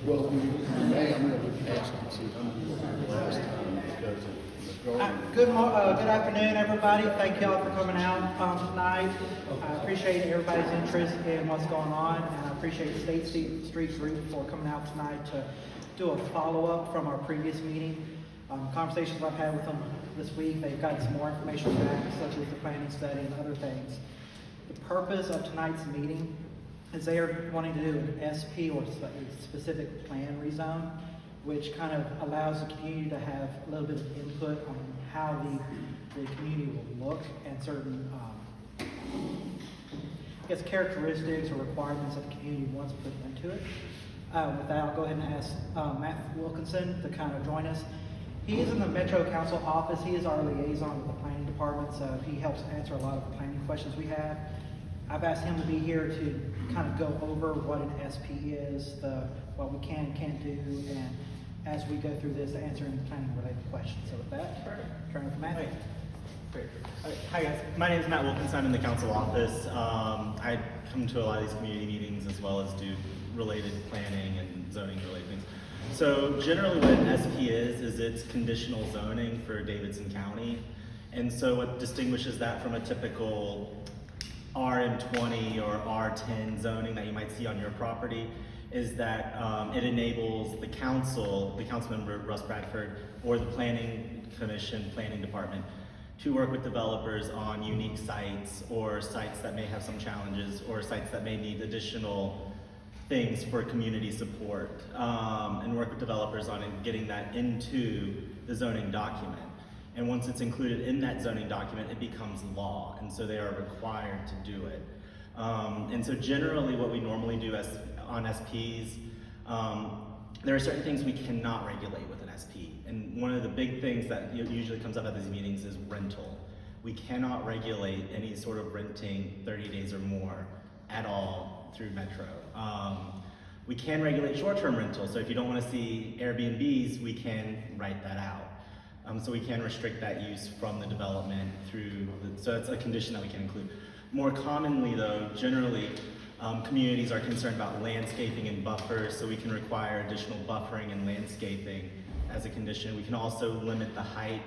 Well, hey, I'm going to ask and see how many were last time because of the Good afternoon, everybody. Thank y'all for coming out tonight. I appreciate everybody's interest in what's going on, and I appreciate the State Street Group for coming out tonight to do a follow-up from our previous meeting. Conversations I've had with them this week, they've got some more information back, such as the planning study and other things. The purpose of tonight's meeting is they are wanting to do an SP or a specific plan rezone, which kind of allows the community to have a little bit of input on how the community will look and certain I guess characteristics or requirements that the community wants put into it. With that, I'll go ahead and ask Matt Wilkinson to kind of join us. He is in the Metro Council office. He is our liaison with the planning department, so he helps answer a lot of the planning questions we have. I've asked him to be here to kind of go over what an SP is, what we can and can't do, and as we go through this, answer any planning related questions. So with that, turn it to Matt. Great. Hi guys, my name is Matt Wilkinson. I'm in the council office. I come to a lot of these community meetings as well as do related planning and zoning related things. So generally what an SP is it's conditional zoning for Davidson County. And so what distinguishes that from a typical RM20 or R10 zoning that you might see on your property is that it enables the council member Russ Bradford, or the planning commission, planning department, to work with developers on unique sites or sites that may have some challenges or sites that may need additional things for community support, and work with developers on getting that into the zoning document. And once it's included in that zoning document, it becomes law, and so they are required to do it. And so generally what we normally do on SPs, there are certain things we cannot regulate with an SP. And one of the big things that usually comes up at these meetings is rental. We cannot regulate any sort of renting 30 days or more at all through Metro. We can regulate short-term rentals. So if you don't want to see Airbnbs, we can write that out. So we can restrict that use from the development so that's a condition that we can include. More commonly though, generally, communities are concerned about landscaping and buffers, so we can require additional buffering and landscaping as a condition. We can also limit the height.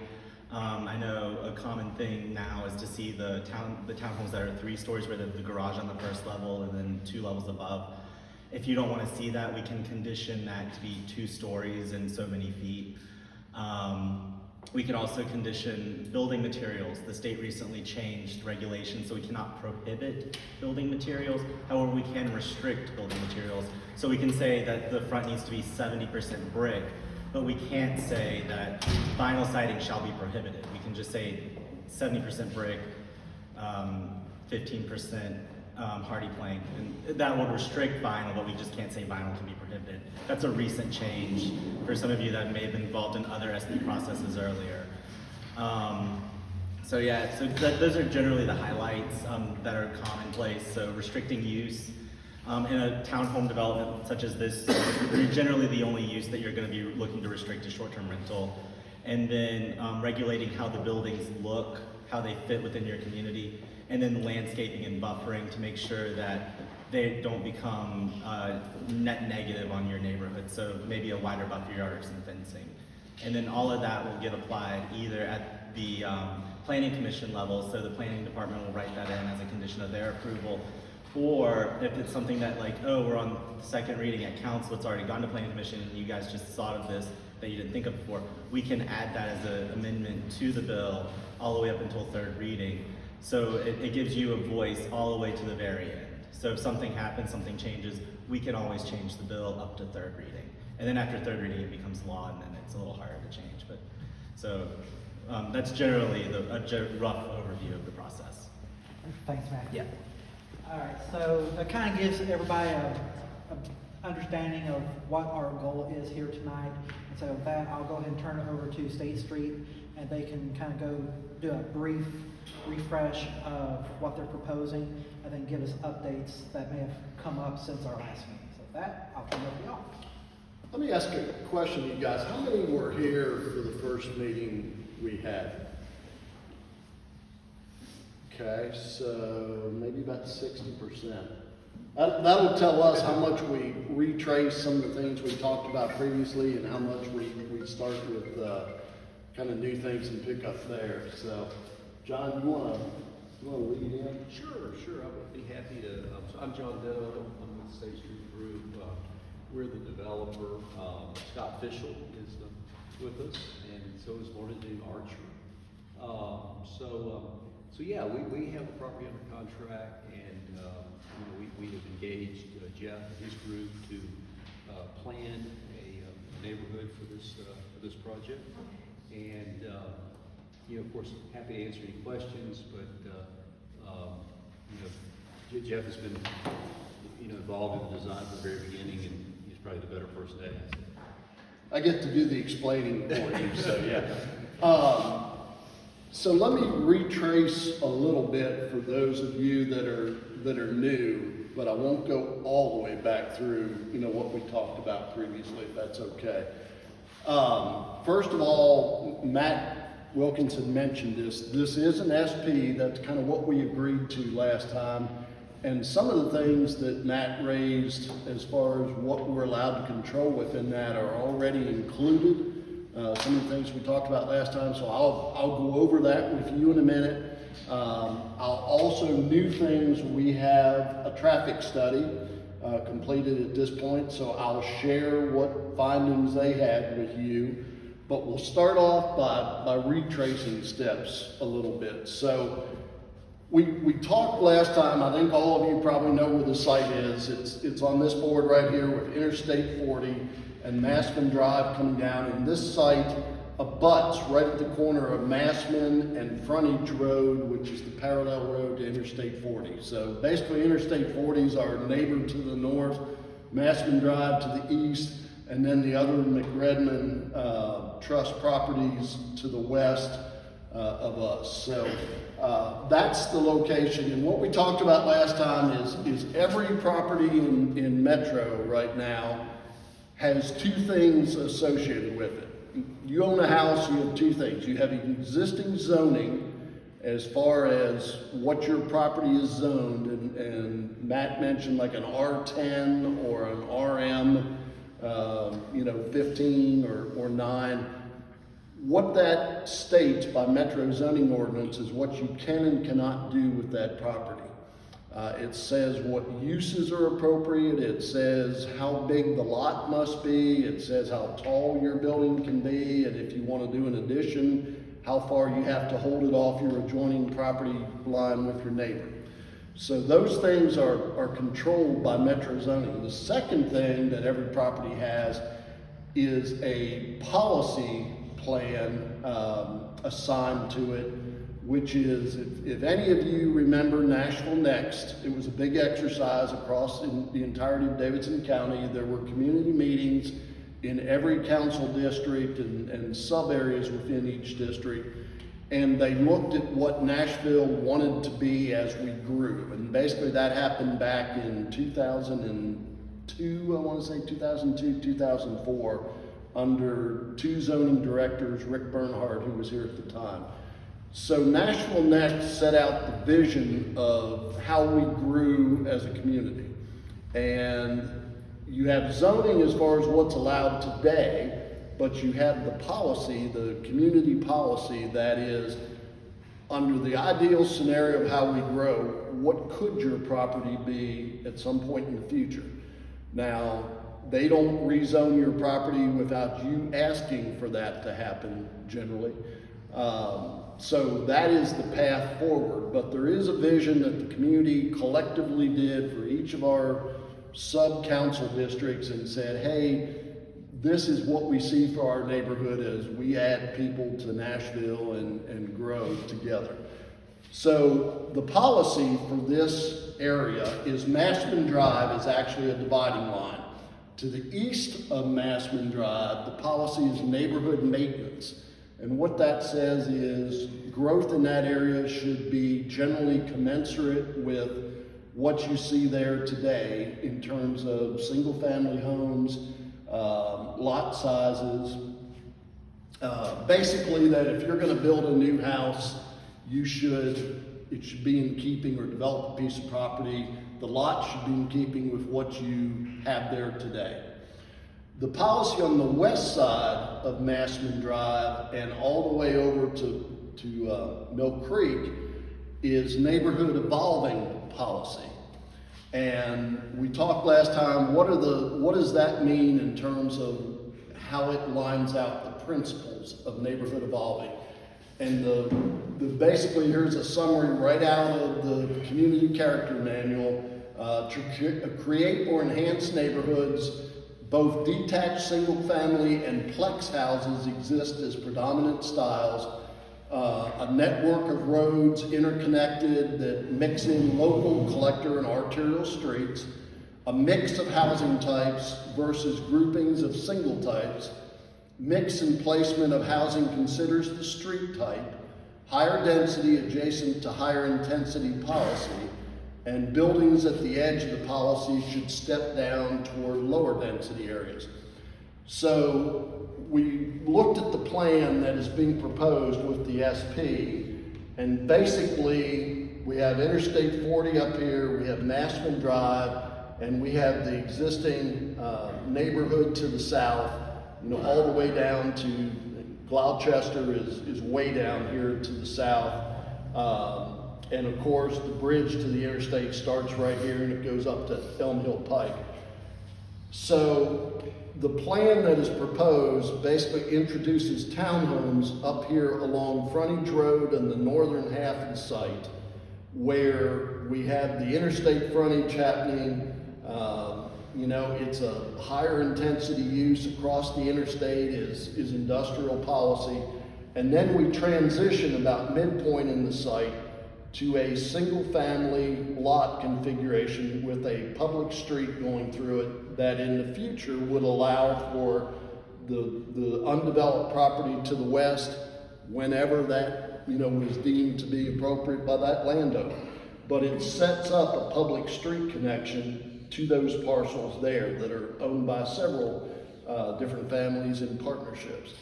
I know a common thing now is to see the townhomes that are 3 stories where the garage on the first level and then 2 levels above. If you don't want to see that, we can condition that to be 2 stories and so many feet. We can also condition building materials. The state recently changed regulations, so we cannot prohibit building materials. However, we can restrict building materials. So we can say that the front needs to be 70% brick, but we can't say that vinyl siding shall be prohibited. We can just say 70% brick, 15% hardy plank, and that would restrict vinyl, but we just can't say vinyl can be prohibited. That's a recent change for some of you that may have been involved in other SP processes earlier. So those are generally the highlights that are commonplace. So restricting use in a townhome development such as this, generally the only use that you're going to be looking to restrict is short-term rental, and then regulating how the buildings look, how they fit within your community, and then landscaping and buffering to make sure that they don't become net negative on your neighborhood. So maybe a wider buffer yard or some fencing. And then all of that will get applied either at the planning commission level, so the planning department will write that in as a condition of their approval, or if it's something that like, oh, we're on second reading at council, it's already gone to planning commission and you guys just thought of this that you didn't think of before, we can add that as an amendment to the bill all the way up until third reading. So it gives you a voice all the way to the very end. So if something happens, something changes, we can always change the bill up to third reading. And then after third reading, it becomes law, and then it's a little harder to change. But so that's generally a rough overview of the process. Thanks, Matt. Yeah. All right, so that kind of gives everybody a understanding of what our goal is here tonight. And so with that, I'll go ahead and turn it over to State Street, and they can kind of go do a brief refresh of what they're proposing, and then give us updates that may have come up since our last meeting. So with that, I'll turn it over to y'all. Let me ask a question, you guys. How many were here for the first meeting we had? Okay, so maybe about 60%. That'll tell us how much we retrace some of the things we talked about previously and how much we start with kind of new things and pick up there. So, John, you wanna lead in? Sure, I would be happy to. I'm John Ditto, I'm with the State Street Group. We're the developer. Scott Fishel is with us, and so is Morning Archer. So yeah, we have a property under contract, and we have engaged Jeff and his group to plan a neighborhood for this project. And of course, happy to answer any questions, but Jeff has been involved in the design from the very beginning, and he's probably the better person to ask. I get to do the explaining for you, so yeah. So let me retrace a little bit for those of you that are new, but I won't go all the way back through, what we talked about previously, if that's okay. First of all, Matt Wilkinson mentioned this. This is an SP. That's kind of what we agreed to last time. And some of the things that Matt raised as far as what we're allowed to control within that are already included. Some of the things we talked about last time, so I'll go over that with you in a minute. I'll also, new things, we have a traffic study completed at this point, so I'll share what findings they had with you. But we'll start off by retracing steps a little bit. So we talked last time, I think all of you probably know where the site is. It's on this board right here with Interstate 40 and Massman Drive coming down. And this site abuts right at the corner of Massman and Frontage Road, which is the parallel road to Interstate 40. So basically Interstate 40 is our neighbor to the north, Massman Drive to the east, and then the other McRedmond Trust properties to the west of us. So that's the location. And what we talked about last time is every property in Metro right now has two things associated with it. You own a house, you have two things. You have existing zoning as far as what your property is zoned, and Matt mentioned like an R10 or an RM, 15 or 9. What that states by Metro zoning ordinance is what you can and cannot do with that property. It says what uses are appropriate. It says how big the lot must be. It says how tall your building can be, and if you want to do an addition, how far you have to hold it off your adjoining property line with your neighbor. So those things are controlled by Metro zoning. The second thing that every property has is a policy plan assigned to it, which is, if any of you remember Nashville Next, it was a big exercise across the entirety of Davidson County. There were community meetings in every council district and sub areas within each district, and they looked at what Nashville wanted to be as we grew. And basically that happened back in 2002, I want to say 2002, 2004, under two zoning directors, Rick Bernhardt, who was here at the time. So Nashville Next set out the vision of how we grew as a community. And you have zoning as far as what's allowed today, but you have the policy, the community policy, that is under the ideal scenario of how we grow, what could your property be at some point in the future? Now, they don't rezone your property without you asking for that to happen generally. So that is the path forward, but there is a vision that the community collectively did for each of our sub-council districts and said, hey, this is what we see for our neighborhood as we add people to Nashville and grow together. So the policy for this area is Massman Drive is actually a dividing line. To the east of Massman Drive, the policy is neighborhood maintenance. And what that says is growth in that area should be generally commensurate with what you see there today in terms of single-family homes, lot sizes. Basically that if you're going to build a new house, it should be in keeping, or develop a piece of property the lot should be in keeping with what you have there today. The policy on the west side of Massman Drive and all the way over to Mill Creek is neighborhood evolving policy. And we talked last time, what does that mean in terms of how it lines out the principles of neighborhood evolving? And basically, here's a summary right out of the community character manual. To create or enhance neighborhoods, both detached single-family and plex houses exist as predominant styles. A network of roads interconnected that mix in local, collector, and arterial streets. A mix of housing types versus groupings of single types. Mix and placement of housing considers the street type. Higher density adjacent to higher intensity policy. And buildings at the edge of the policy should step down toward lower density areas. So we looked at the plan that is being proposed with the SP, and basically we have Interstate 40 up here, we have Massman Drive, and we have the existing neighborhood to the south, all the way down to Gloucester is way down here to the south. And of course, the bridge to the interstate starts right here and it goes up to Elm Hill Pike. So the plan that is proposed basically introduces townhomes up here along Frontage Road and the northern half of the site, where we have the interstate frontage happening. It's a higher intensity use across the interstate is industrial policy. And then we transition about midpoint in the site to a single family lot configuration with a public street going through it that in the future would allow for the undeveloped property to the west whenever that was deemed to be appropriate by that landowner. But it sets up a public street connection to those parcels there that are owned by several different families and partnerships.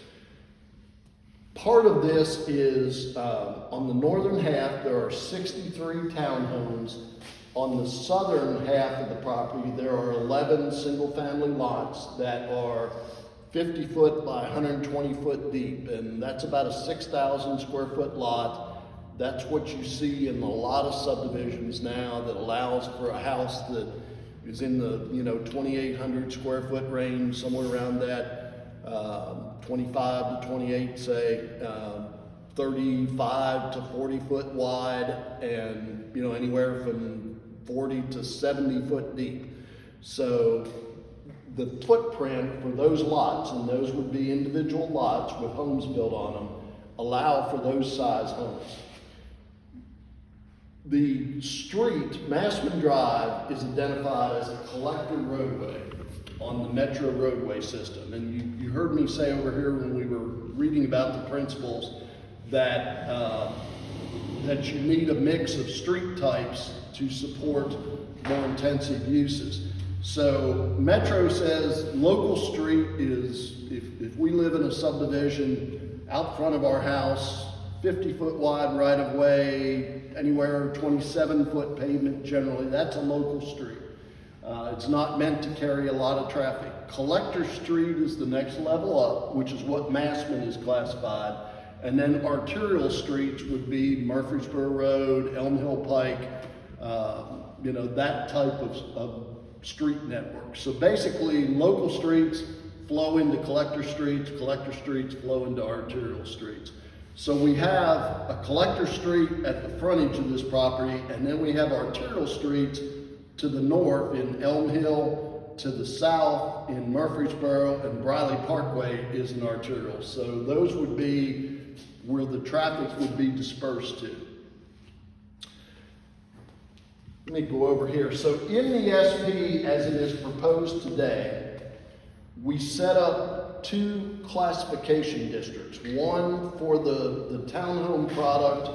Part of this is on the northern half, there are 63 townhomes. On the southern half of the property, there are 11 single-family lots that are 50 foot by 120 foot deep, and that's about a 6,000 square foot lot. That's what you see in a lot of subdivisions now that allows for a house that is in the 2,800 square foot range, somewhere around that. 25 to 28, say, 35 to 40 foot wide, and anywhere from 40 to 70 foot deep. So the footprint for those lots, and those would be individual lots with homes built on them, allow for those size homes. The street, Massman Drive, is identified as a collector roadway on the metro roadway system. And you heard me say over here when we were reading about the principles that you need a mix of street types to support more intensive uses. So Metro says local street is, if we live in a subdivision out front of our house, 50 foot wide right of way, anywhere 27 foot pavement generally, that's a local street. It's not meant to carry a lot of traffic. Collector Street is the next level up, which is what Massman is classified. And then arterial streets would be Murfreesboro Road, Elm Hill Pike, that type of street network. So basically, local streets flow into collector streets flow into arterial streets. So we have a collector street at the frontage of this property, and then we have arterial streets to the north in Elm Hill, to the south in Murfreesboro, and Briley Parkway is an arterial. So those would be where the traffic would be dispersed to. Let me go over here. So in the SP as it is proposed today, we set up two classification districts, one for the townhome product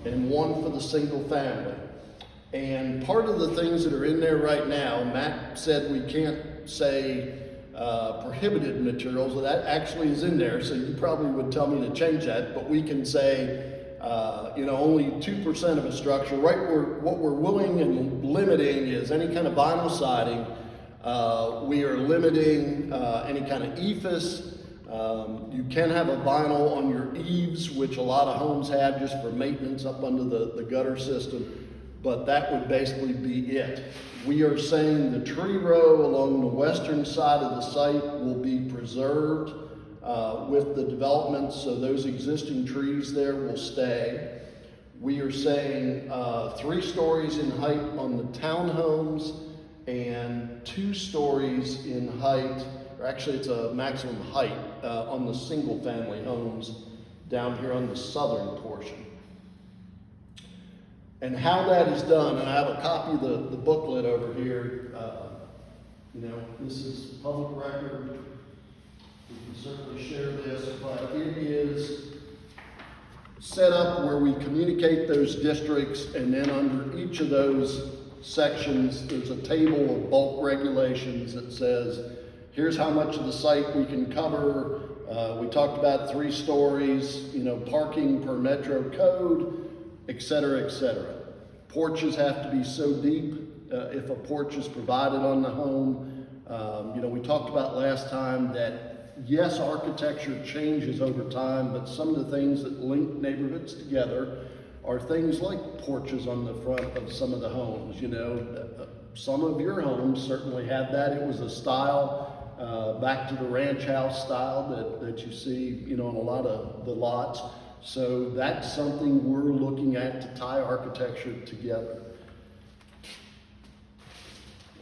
and one for the single family. And part of the things that are in there right now, Matt said we can't say prohibited materials, well, that actually is in there, so you probably would tell me to change that, but we can say only 2% of a structure. What we're willing and limiting is any kind of vinyl siding. We are limiting any kind of ephes. You can have a vinyl on your eaves, which a lot of homes have just for maintenance up under the gutter system, but that would basically be it. We are saying the tree row along the western side of the site will be preserved with the development, so those existing trees there will stay. We are saying 3 stories in height on the townhomes and 2 stories in height, or actually it's a maximum height on the single family homes down here on the southern portion. And how that is done, and I have a copy of the booklet over here. This is public record. We can certainly share this, but it is set up where we communicate those districts, and then under each of those sections, there's a table of bulk regulations that says, here's how much of the site we can cover. We talked about 3 stories, parking per metro code, et cetera, et cetera. Porches have to be so deep if a porch is provided on the home. We talked about last time that yes, architecture changes over time, but some of the things that link neighborhoods together are things like porches on the front of some of the homes. Some of your homes certainly have that. It was a style back to the ranch house style that you see, on a lot of the lots. So that's something we're looking at to tie architecture together.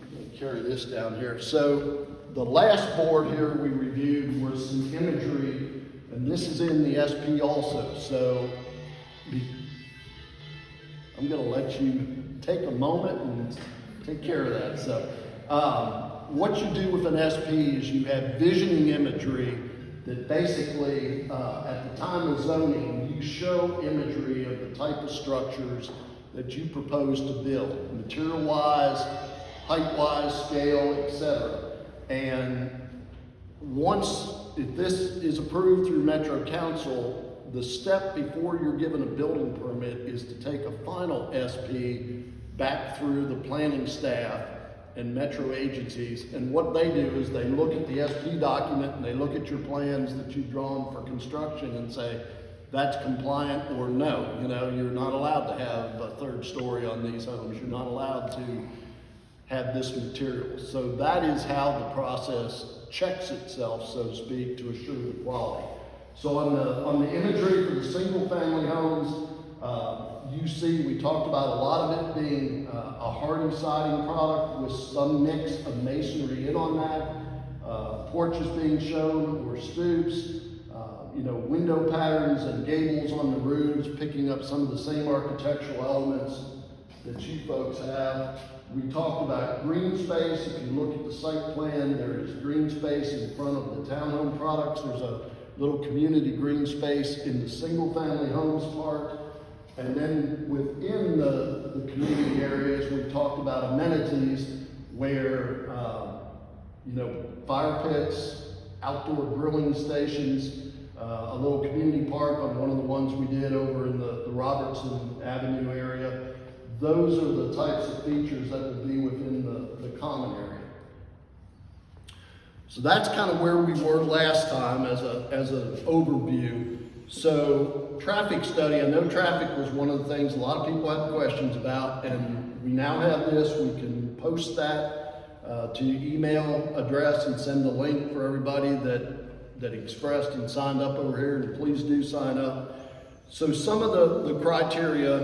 I'm going to carry this down here. So the last board here we reviewed was some imagery, and this is in the SP also. So I'm going to let you take a moment and take care of that. So what you do with an SP is you have visioning imagery that basically, at the time of zoning, you show imagery of the type of structures that you propose to build, material-wise, height-wise, scale, etc. And if this is approved through Metro Council, the step before you're given a building permit is to take a final SP back through the planning staff and Metro agencies, and what they do is they look at the SP document and they look at your plans that you've drawn for construction and say, that's compliant or no. You're not allowed to have a 3rd story on these homes. You're not allowed to have this material. So that is how the process checks itself, so to speak, to assure the quality. So on the imagery for the single family homes, you see we talked about a lot of it being a hardy siding product with some mix of masonry in on that, porches being shown or stoops, window patterns and gables on the roofs, picking up some of the same architectural elements that you folks have. We talked about green space. If you look at the site plan, there is green space in front of the townhome products. There's a little community green space in the single family homes part. And then within the community areas, we talked about amenities where, fire pits, outdoor grilling stations, a little community park on one of the ones we did over in the Robertson Avenue area. Those are the types of features that will be within the common area. So that's kind of where we were last time as an overview. So traffic study, I know traffic was one of the things a lot of people had questions about, and we now have this. We can post that to your email address and send a link for everybody that expressed and signed up over here, and please do sign up. So some of the criteria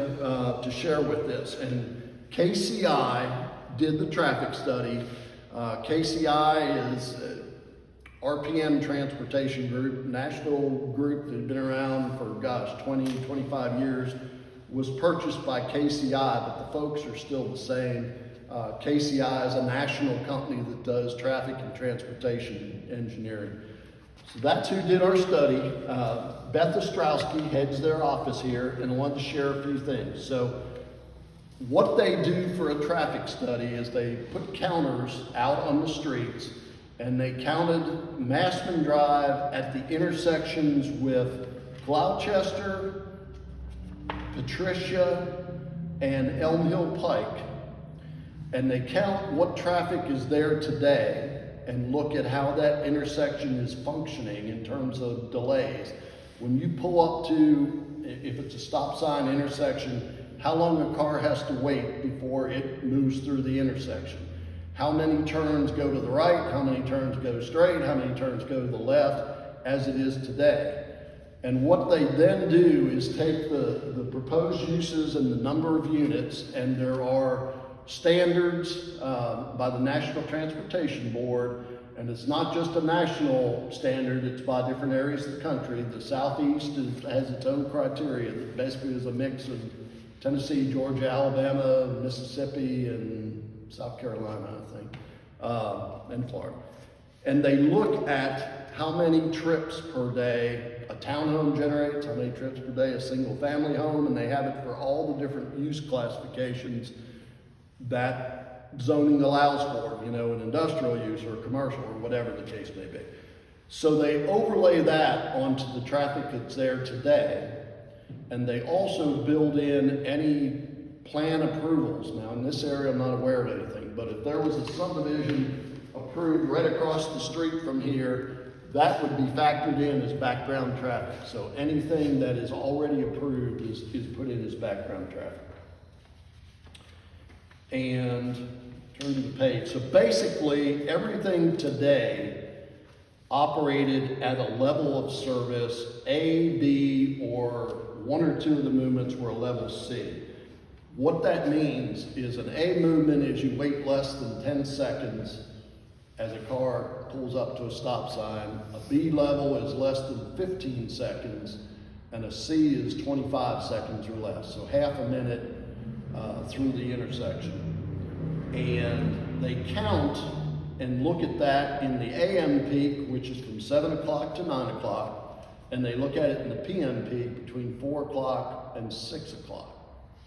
to share with this, and KCI did the traffic study. KCI is RPM Transportation Group, Nashville group that had been around for, 20, 25 years, was purchased by KCI, but the folks are still the same. KCI is a national company that does traffic and transportation engineering. So that's who did our study. Beth Ostrowski heads their office here, and I wanted to share a few things. So what they do for a traffic study is they put counters out on the streets, and they counted Massman Drive at the intersections with Gloucester, Patricia, and Elm Hill Pike, and they count what traffic is there today and look at how that intersection is functioning in terms of delays. When you pull up to, if it's a stop sign intersection, how long a car has to wait before it moves through the intersection. How many turns go to the right, how many turns go straight, how many turns go to the left, as it is today. And what they then do is take the proposed uses and the number of units, and there are standards by the National Transportation Board, and it's not just a national standard, it's by different areas of the country. The Southeast has its own criteria that basically is a mix of Tennessee, Georgia, Alabama, Mississippi, and South Carolina, I think, and Florida. And they look at how many trips per day a townhome generates, how many trips per day a single family home, and they have it for all the different use classifications that zoning allows for, you know, an industrial use or commercial or whatever the case may be. So they overlay that onto the traffic that's there today, and they also build in any plan approvals. Now in this area I'm not aware of anything, but if there was a subdivision approved right across the street from here, that would be factored in as background traffic. So anything that is already approved is put in as background traffic. And turn to the page. So basically everything today operated at a level of service A, B, or one or two of the movements were a level C. What that means is an A movement is you wait less than 10 seconds as a car pulls up to a stop sign. A B level is less than 15 seconds, and a C is 25 seconds or less, so half a minute through the intersection. And they count and look at that in the AM peak, which is from 7 o'clock to 9 o'clock, and they look at it in the PM peak between 4 o'clock and 6 o'clock.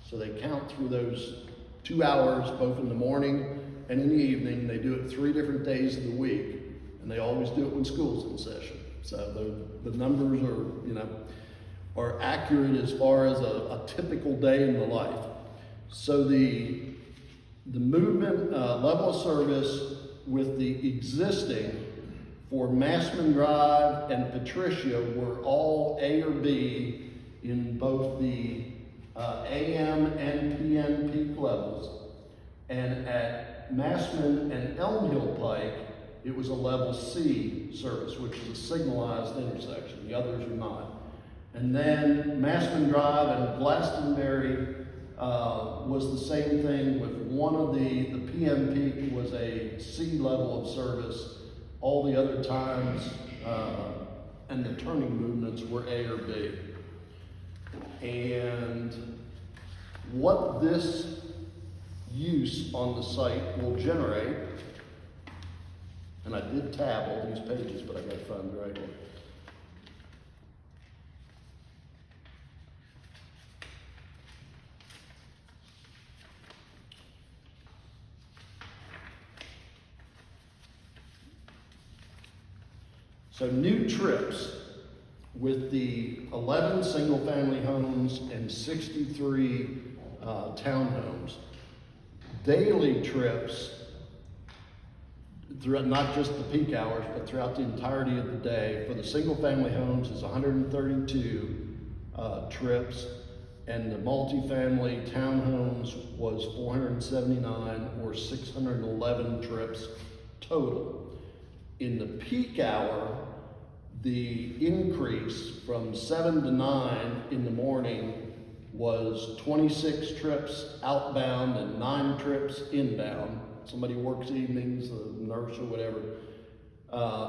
So they count through those 2 hours, both in the morning and in the evening. They do it 3 different days of the week, and they always do it when school's in session. So the numbers are, you know, are accurate as far as a typical day in the life. So the movement level of service with the existing for Massman Drive and Patricia were all A or B in both the AM and PM peak levels. And at Massman and Elm Hill Pike, it was a level C service, which is a signalized intersection. The others are not. And then Massman Drive and Glastonbury was the same thing, with one of the PM peak was a C level of service. All the other times and the turning movements were A or B. And what this use on the site will generate, and I did tab all these pages, but I gotta find the right one. So new trips with the 11 single-family homes and 63 townhomes. Daily trips, throughout not just the peak hours, but throughout the entirety of the day, for the single-family homes is 132 trips, and the multifamily townhomes was 479, or 611 trips total. In the peak hour, the increase from 7 to 9 in the morning was 26 trips outbound and 9 trips inbound. Somebody works evenings, a nurse or whatever.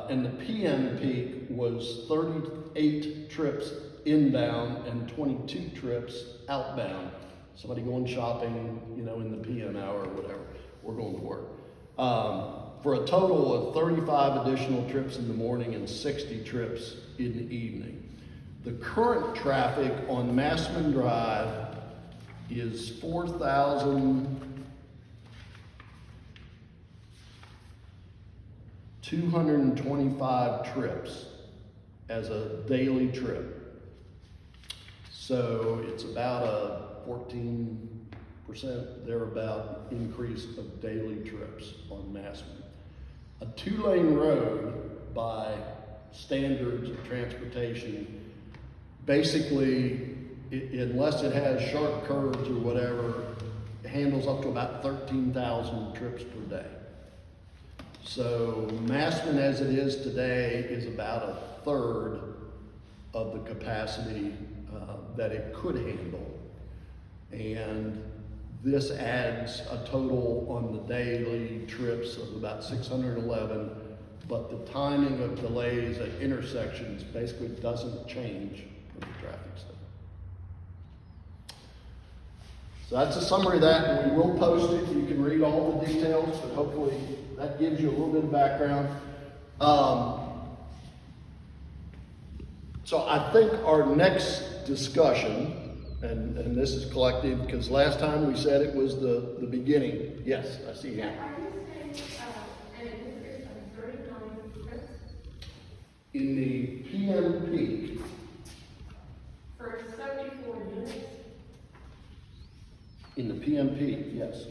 And the PM peak was 38 trips inbound and 22 trips outbound. Somebody going shopping, you know, in the PM hour or whatever, or going to work. For a total of 35 additional trips in the morning and 60 trips in the evening. The current traffic on Massman Drive is 4,225 trips as a daily trip. So it's about a 14% thereabout increase of daily trips on Massman. A 2-lane road by standards of transportation, basically, unless it has sharp curves or whatever, it handles up to about 13,000 trips per day. So Massman as it is today is about a third of the capacity that it could handle. And this adds a total on the daily trips of about 611, but the timing of delays at intersections basically doesn't change for the traffic study. So that's a summary of that, and we will post it. You can read all the details, but hopefully that gives you a little bit of background. So I think our next discussion, and this is collective, because last time we said it was the beginning. Yes, I see you. Are you saying, an increase of 39 trips In the PM peak, for 74 units? in the PM peak, yes.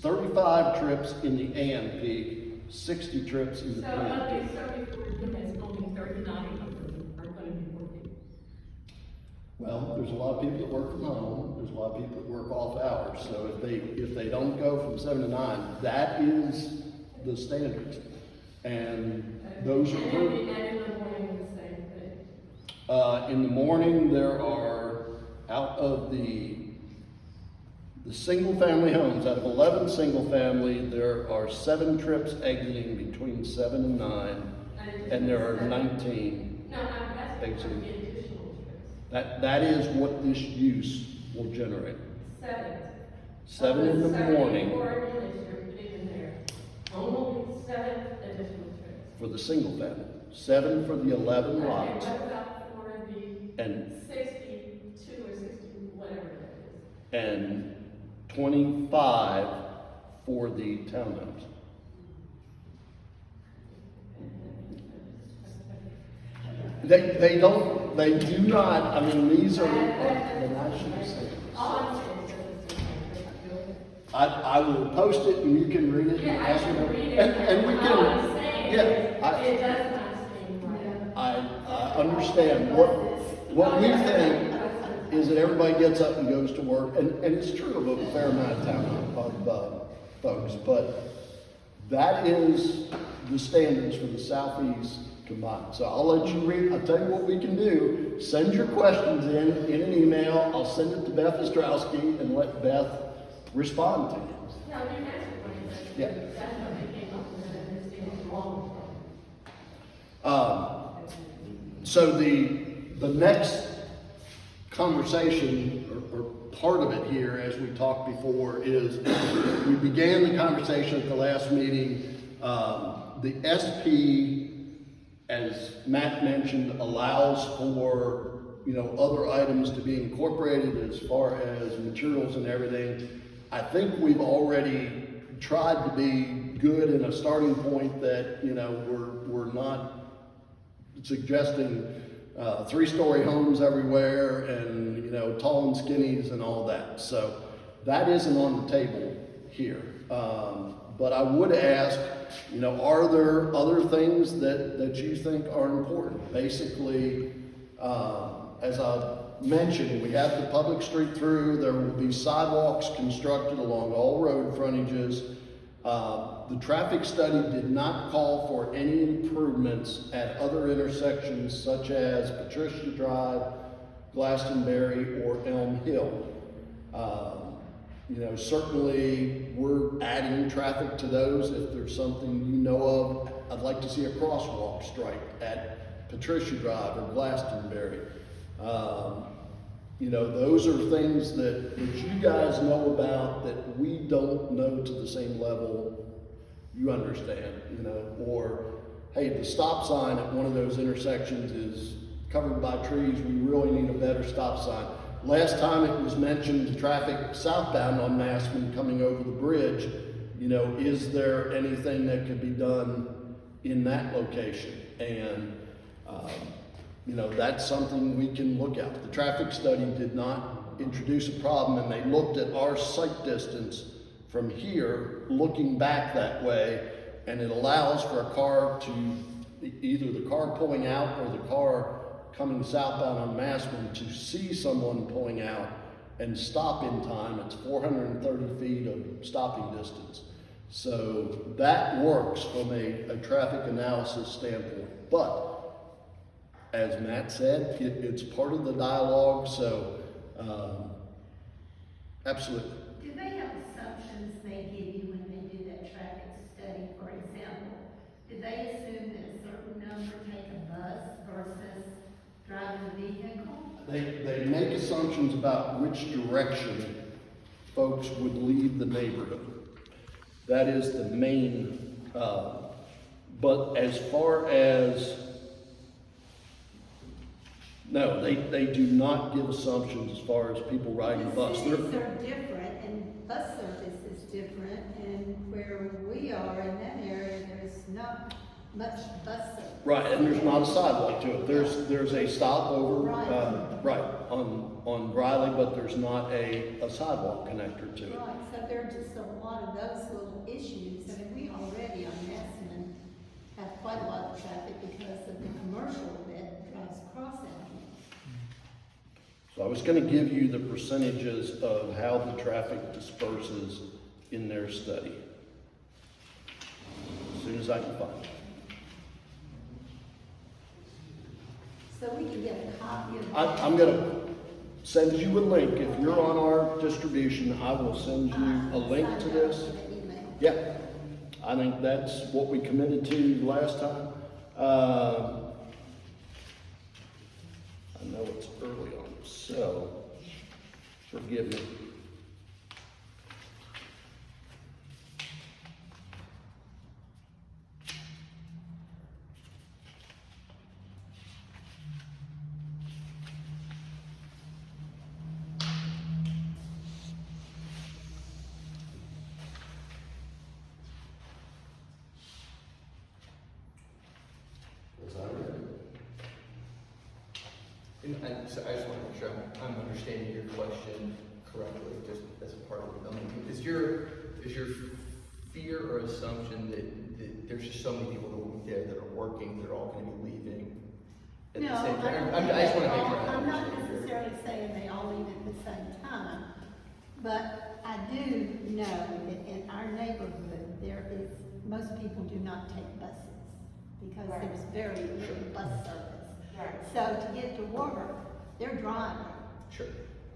35 trips in the AM peak, 60 trips in the So PM of peak. these 74 units, only 39 of them are going to be working. Well, there's a lot of people that work from home, there's a lot of people that work off hours, so if they don't go from 7 to 9, that is the standards. And those are And per- in the morning, the same thing. in the morning, there are, out of the single family homes, out of 11 single family, there are 7 trips exiting between 7 and 9, and there are 19. No, I'm asking for Exiting. the additional trips. That is what this use will generate. 7. 7 in the morning 74 units you're putting in there. Only 7 additional trips. for the single family, 7 for the 11 Okay, lots, what about for the and 62 or 60, whatever that is? and 25 for the townhomes. They do not, I mean, these are the national standards. All I'm saying is it's just I will post it and you can read it. yeah, I and should read it. And we All I'm can, saying yeah, is it does not seem right. I understand. What we think is that everybody gets up and goes to work, and it's true of a fair amount of town of folks, but that is the standards for the southeast combined. So I'll let you read. I'll tell you what we can do. Send your questions in an email. I'll send it to Beth Ostrowski and let Beth respond to you. Now, you answered my question. Yeah. That's how they came up with it, and this thing is wrong. So the next conversation, or part of it here, as we talked before, is we began the conversation at the last meeting. The SP, as Matt mentioned, allows for, other items to be incorporated as far as materials and everything. I think we've already tried to be good in a starting point that, we're not suggesting 3-story homes everywhere and, tall and skinnies and all that. So that isn't on the table here. But I would ask, are there other things that you think are important? Basically, as I mentioned, we have the public street through. There will be sidewalks constructed along all road frontages. The traffic study did not call for any improvements at other intersections such as Patricia Drive, Glastonbury, or Elm Hill. Certainly we're adding traffic to those. If there's something you know of, I'd like to see a crosswalk striped at Patricia Drive or Glastonbury. Those are things that you guys know about that we don't know to the same level you understand, or, hey, the stop sign at one of those intersections is covered by trees, we really need a better stop sign. Last time it was mentioned, traffic southbound on Massman coming over the bridge, is there anything that could be done in that location? And, you know, that's something we can look at. The traffic study did not introduce a problem, and they looked at our sight distance from here, looking back that way, and it allows for a car to, either the car pulling out or the car coming southbound on Massman, to see someone pulling out and stop in time. It's 430 feet of stopping distance. So that works from a traffic analysis standpoint. But as Matt said, it's part of the dialogue, so absolutely. Do they have assumptions they give you when they do that traffic study? For example, do they assume that a certain number take a bus versus driving a vehicle? They make assumptions about which direction folks would leave the neighborhood. That is the main, but as far as, no, they do not give assumptions as far as people riding the bus. Cities are different, and bus service is different, and where we are in that area, there's not much bus service. Right, and there's not a sidewalk to it. There's a stopover, Right. on Riley, but there's not a sidewalk connector to it. Right, so there are just a lot of those little issues. I mean, we already on Massman have quite a lot of traffic because of the commercial that drives across out here. So I was gonna give you the percentages of how the traffic disperses in their study. As soon as I can find it. So we can get a copy of. I'm gonna send you a link. If you're on our distribution, I will send you a link to this. Yeah, I think that's what we committed to last time. I know it's early on, so forgive me. So I just want to make sure I'm understanding your question correctly, just as a part of the building. Is your fear or assumption that there's just so many people there that are working, they're all going to be leaving at No, the same time? I I just want to make sure I I'm not understand your- necessarily saying they all leave at the same time, but I do know that in our neighborhood, most people do not take buses because there's very little bus service. So to get to work, they're driving. Sure.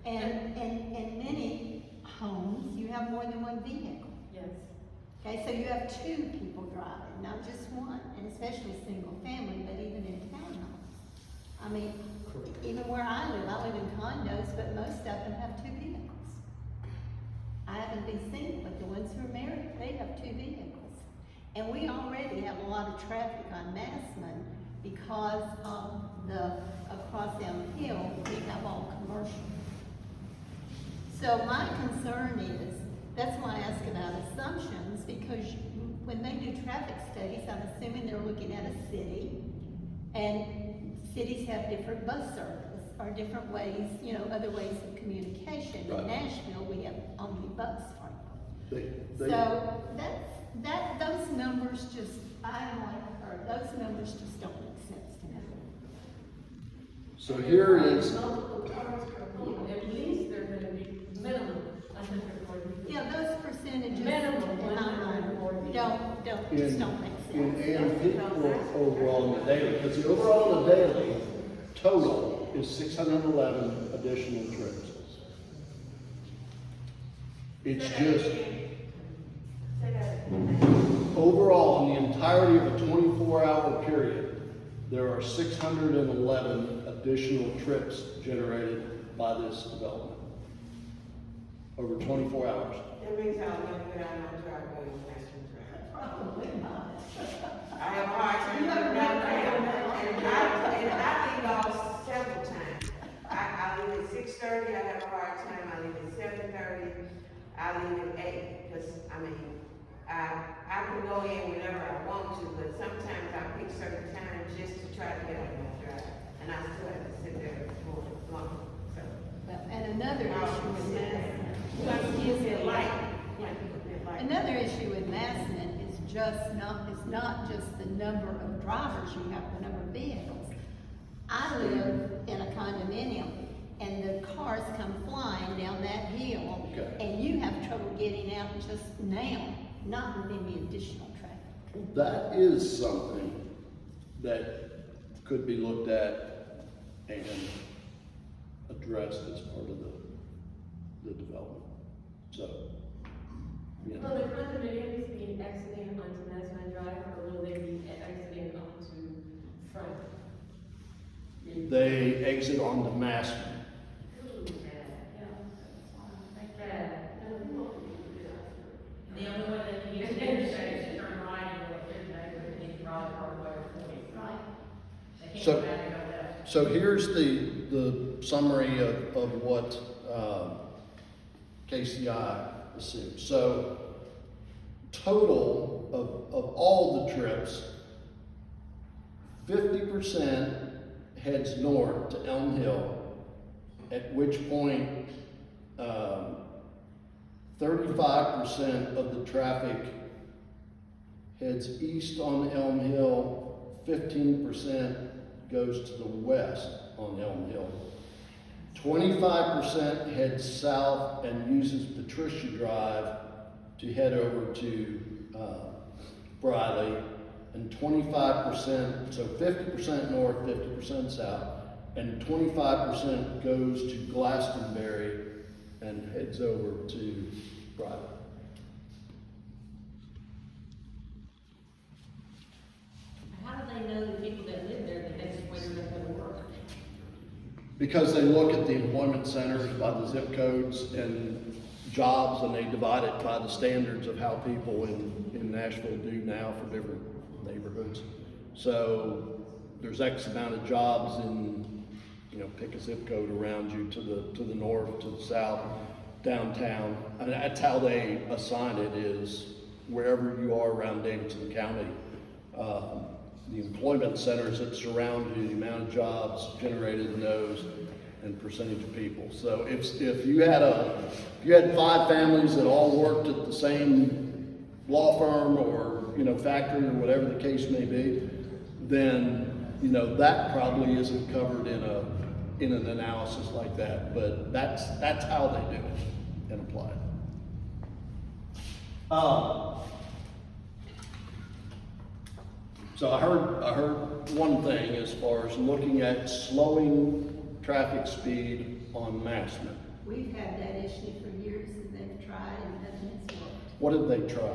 And many homes, you have more than one vehicle. Yes. Okay, so you have two people driving, not just one, and especially single family, but even in townhomes. I mean, even where I live in condos, but most of them have two vehicles. I haven't been single, but the ones who are married, they have two vehicles. And we already have a lot of traffic on Massman because of across down the hill, we have all commercial. So my concern is, that's why I ask about assumptions, because when they do traffic studies, I'm assuming they're looking at a city, and cities have different bus service, or different ways, other ways of communication. Right. In Nashville, we have omnibus, frankly. They- So those numbers just, those numbers just don't make sense to me. So here is, Multiple cars per home, at least they're gonna be minimum 140. Yeah, those percentages in Minimum my mind 140. just don't make in sense. AMP or overall in the daily, because the overall in the daily total is 611 additional trips. It's just, overall, in the entirety of a 24-hour period, there are 611 additional trips generated by this development over 24 hours. That means I'll never get out my driveway with Massman Drive. Probably not. I have a hard time getting down there, and I leave off several times. I leave at 6:30, I have a hard time, I leave at 7:30, I leave at 8, because, I can go in whenever I want to, but sometimes I pick certain times just to try to get out my drive. and I still have to sit there for long, so. And another issue with Massman, Excuse me, light, yeah, people get light. another issue with Massman is it's not just the number of drivers you have, the number of vehicles. I live in a condominium, and the cars come flying down that hill, Okay. and you have trouble getting out just now, not with any additional traffic. That is something that could be looked at and addressed as part of the development. So, you Will know, the condominiums be exiting onto Massman Drive, or will they be exiting onto Front? they exit onto Massman. The only way they can use the interstate is to turn right and go through the neighborhood, and you drive part of the way to 40. Right. They can't So- go back and go left. So here's the summary of what KCI assumes. So total of all the trips, 50% heads north to Elm Hill, at which point 35% of the traffic heads east on Elm Hill, 15% goes to the west on Elm Hill. 25% heads south and uses Patricia Drive to head over to Briley, and 25%, so 50% north, 50% south, and 25% goes to Glastonbury and heads over to Briley. How do they know the people that live there that that's where they're gonna work? Because they look at the employment centers by the zip codes and jobs, and they divide it by the standards of how people in Nashville do now for different neighborhoods. So there's X amount of jobs in, pick a zip code around you to the north, to the south, downtown. And that's how they assign it, is wherever you are around Davidson County. The employment centers that surround you, the amount of jobs generated in those, and percentage of people. So if you had 5 families that all worked at the same law firm or factory or whatever the case may be, then that probably isn't covered in an analysis like that. But that's how they do it and apply it. So I heard one thing as far as looking at slowing traffic speed on Massman. We've had that issue for years, and they've tried, and nothing has worked. What did they try?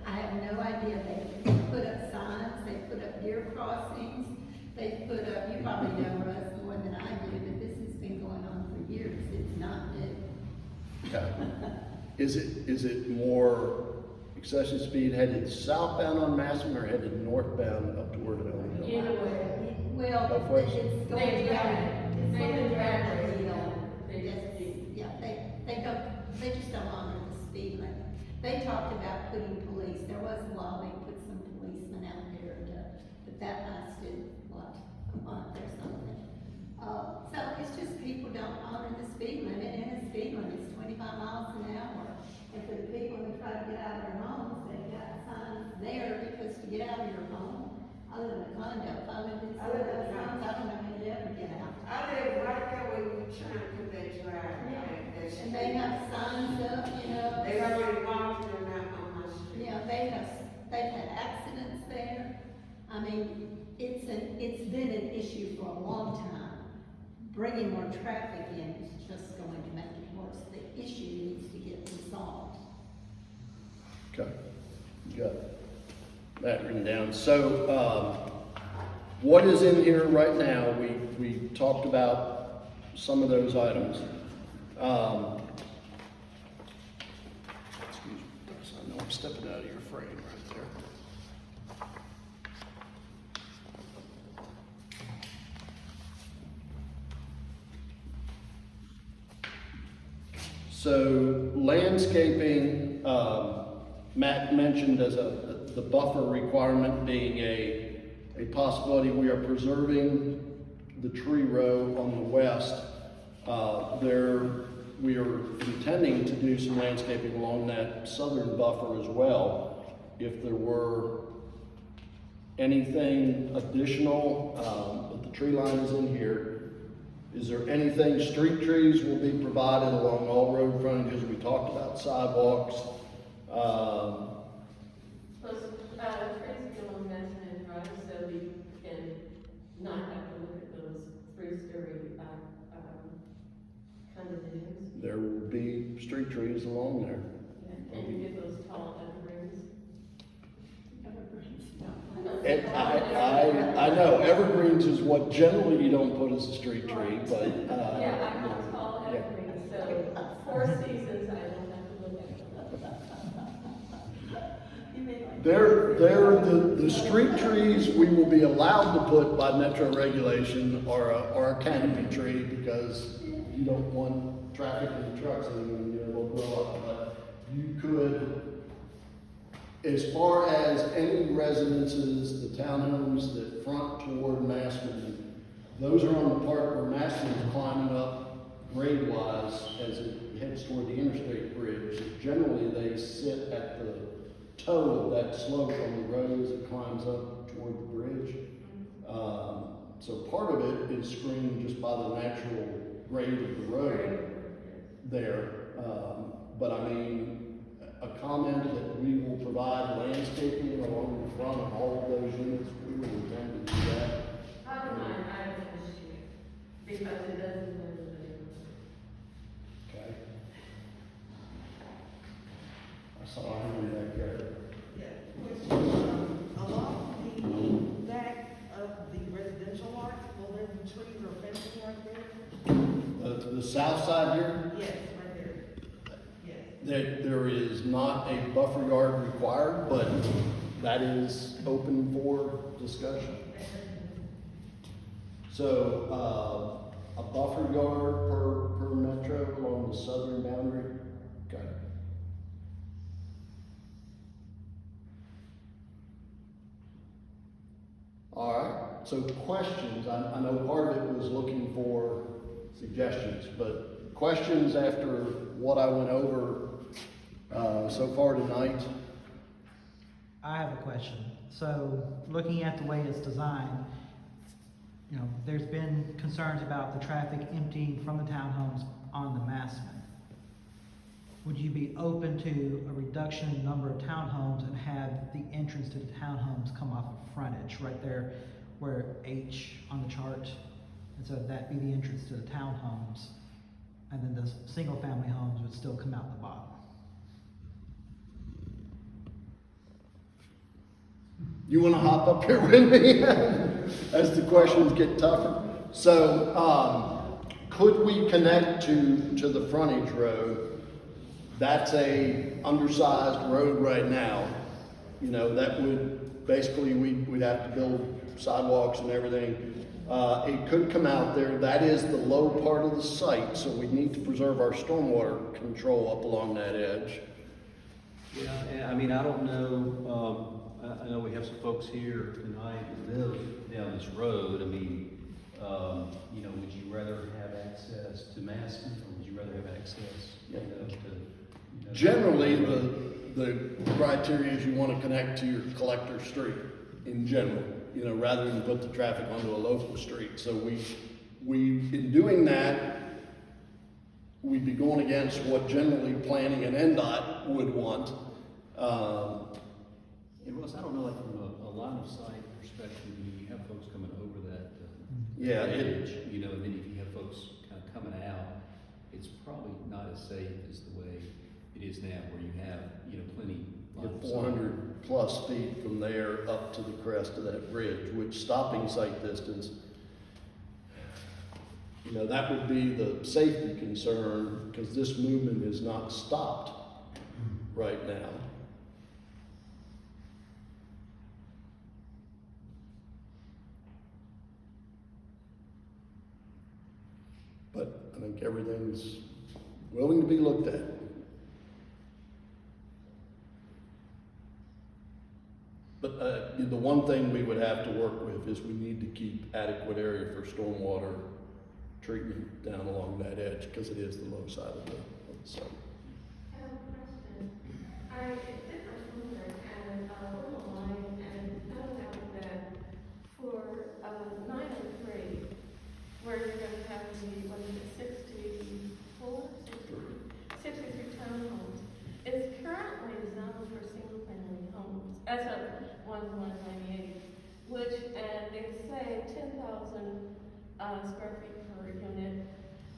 I have no idea. They put up signs, they put up deer crossings, they put up, you probably know Russ more than I do, but this has been going on for years. It's not new. Okay. Is it more excessive speed headed southbound on Massman or headed northbound up toward Elm Hill? Either way. Well, Both ways? it's going They down. drive it. It's They going can drive down it. the hill. They just Yes, do. yeah, they just don't honor the speed limit. They talked about putting police, there was a law, they put some policemen out there, but that lasted, a month or something. So it's just people don't honor the speed limit, and the speed limit is 25 miles an hour. And for the people who try to get out of their homes, they've got signs there, because to get out of your home, I live in a condo, if I live in I live in a signs, I don't know how you'd ever get out. I live right there where you trying to put that drive. And they have signs up, They already walked them out on my street. they've had accidents there. I mean, it's been an issue for a long time. Bringing more traffic in is just going to make it worse. The issue needs to get resolved. Okay, you got that written down. So, what is in here right now? We talked about some of those items. Excuse me, I know I'm stepping out of your frame right there. So landscaping, Matt mentioned as the buffer requirement being a possibility. We are preserving the tree row on the west, we are intending to do some landscaping along that southern buffer as well. If there were anything additional, but the tree line is in here. Is there anything, street trees will be provided along all road frontages. We talked about sidewalks. Those, trees go on Massman Drive, so we can not have to look at those three-story, condominiums. There will be street trees along there. And you get those tall evergreens. And I know evergreens is what generally you don't put as a street tree, but, Yeah, I want tall evergreens, so 4 seasons, I don't have to look at them. the street trees we will be allowed to put by metro regulation are a canopy tree because you don't want traffic in the trucks and they'll grow up. But you could, as far as any residences, the townhomes that front toward Massman, those are on the part where Massman is climbing up grade-wise as it heads toward the interstate bridge. Generally, they sit at the toe of that slope on the road as it climbs up toward the bridge. So part of it is screened just by the natural grade of the road there. But I mean, a comment that we will provide landscaping along the front of all of those units, we will intend to do that. I don't mind, I have an issue, because it doesn't live in the Okay. I saw him back there. Along the back of the residential lot, will there be trees or fencing right there? The south side here, Yes, right there. Yes. there is not a buffer yard required, but that is open for discussion. So, a buffer yard per metro along the southern boundary. Okay. All right, so questions. I know part of it was looking for suggestions, but questions after what I went over so far tonight? I have a question. So, looking at the way it's designed, you know, there's been concerns about the traffic emptying from the townhomes on the Massman. Would you be open to a reduction in number of townhomes and have the entrance to the townhomes come off of frontage right there where H on the chart? And so that be the entrance to the townhomes, and then the single family homes would still come out the bottom. You want to hop up here with me as the questions get tougher? So, could we connect to the frontage road? That's a undersized road right now. You know, that would, basically, we'd have to build sidewalks and everything. It could come out there. That is the low part of the site, so we need to preserve our stormwater control up along that edge. Yeah, and I mean, I don't know, I know we have some folks here tonight that live down this road. I mean, you know, would you rather have access to Massman, or would you rather have access, you know, to, you know, Generally, the criteria is you want to connect to your collector street in general, you know, rather than put the traffic onto a local street. So we in doing that, we'd be going against what generally planning and NDOT would want. Yeah, Russ, I don't know, like from a line of sight perspective, when you have folks coming over that Yeah, bridge, you know, and then if you have folks kind of coming out, it's probably not as safe as the way it is now, where you have, you know, plenty line of sight. 400 plus feet from there up to the crest of that bridge, which stopping sight distance, you know, that would be the safety concern, because this movement is not stopped right now. But I think everything's willing to be looked at. But, you the one thing we would have to work with is we need to keep adequate area for stormwater treatment down along that edge, because it is the low side of the site. I have a question. I did my homework and online and found out that for 903, where you're going to have the, what is it, 63 townhomes, is currently zoned for single-family homes as of 1/1/98, which, and they say 10,000 square feet per unit,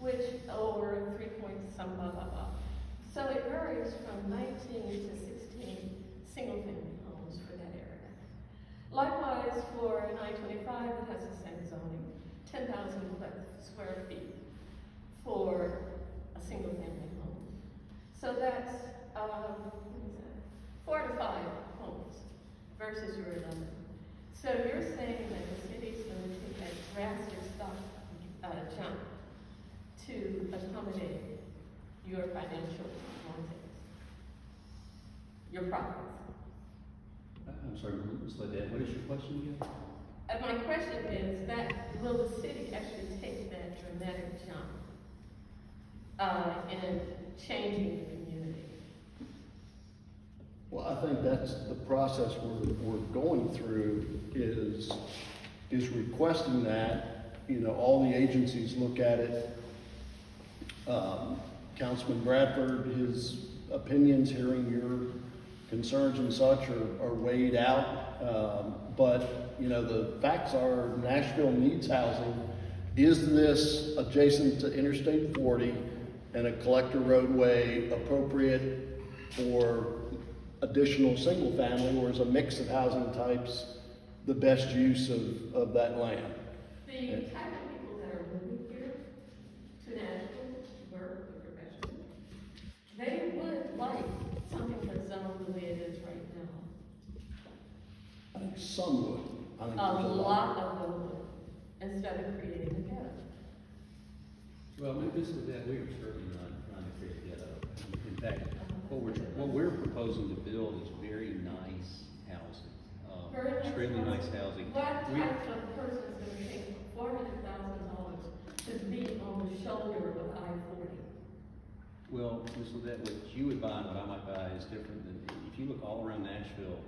which, or 3 point some blah, blah, blah. So it varies from 19 to 16 single-family homes for that area. Likewise, for 925, it has the same zoning, 10,000 square feet for a single-family home. So that's, what is that? 4 to 5 homes versus your 11. So you're saying that the city's going to take a drastic jump to accommodate your financial wantings, your profits. I'm sorry, Ms. Ledette, what is your question again? My question is that, will the city actually take that dramatic jump in changing the community? Well, I think that's the process we're going through is requesting that. You know, all the agencies look at it. Councilman Bradford, his opinions, hearing your concerns and such are weighed out. But, you know, the facts are Nashville needs housing. Is this adjacent to Interstate 40 and a collector roadway appropriate for additional single family, or is a mix of housing types the best use of that land? The type of people that are moving here to Nashville to work or professionally, they would like something that's zoned the way it is right now. I think some would. I think A there's lot of them would, instead of creating a ghetto. Well, Ms. Ledette, we are certainly not trying to create a ghetto. In fact, what we're proposing to build is very nice housing, Very nice extremely housing. nice housing. What We- type of person is going to take $400,000 to be on the shoulder of I-40? Well, Ms. Ledette, what you would buy and what I might buy is different than, if you look all around Nashville,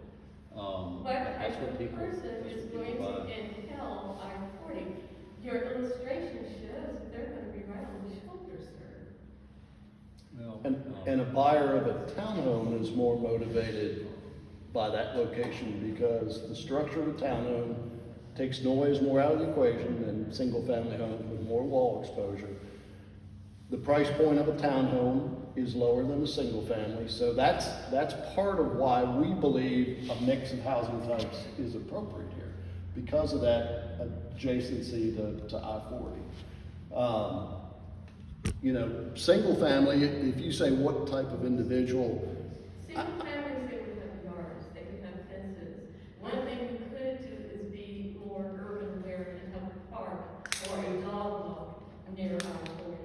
What that's type what of people, person that's is what going people to buy. inhale I-40? Your illustration shows that they're going to be right on the shoulder, sir. Well, And a buyer of a townhome is more motivated by that location because the structure of a townhome takes noise more out of the equation than single-family homes with more wall exposure. The price point of a townhome is lower than a single family, so that's part of why we believe a mix of housing types is appropriate here, because of that adjacency to I-40. You know, single family, if you say what type of individual, Single families, they would have yards, they would have fences. One thing you could do is be more urban where you have a park or a dog walk near I-40.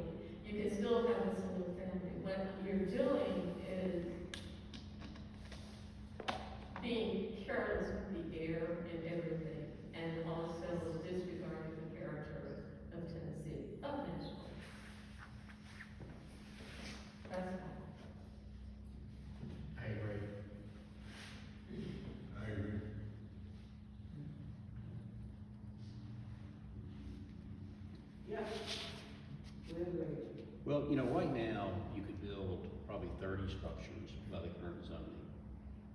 You can still have a single family. What you're doing is being careless with the air and everything, and also disregarding the character of Tennessee, of Nashville. That's all. I agree. I agree. Yeah. We agree. Well, you know, right now, you could build probably 30 structures by the current zoning.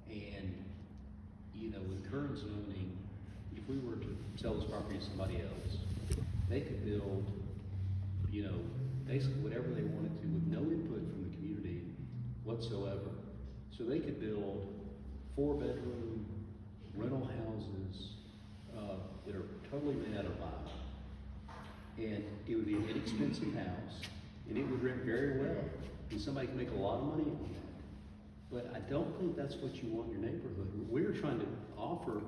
And, you know, with current zoning, if we were to sell this property to somebody else, they could build, you know, basically whatever they wanted to with no input from the community whatsoever. So they could build 4-bedroom rental houses that are totally made out of vinyl. And it would be an inexpensive house, and it would rent very well, and somebody could make a lot of money on that. But I don't think that's what you want in your neighborhood. What we're trying to offer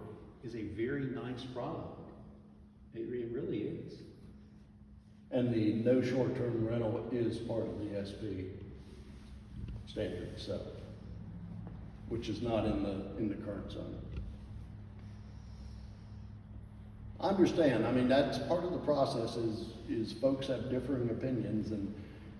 is a very nice product. It really is. and the no short-term rental is part of the SB standard, so, which is not in the current zone. I understand. I mean, that's part of the process is folks have differing opinions. And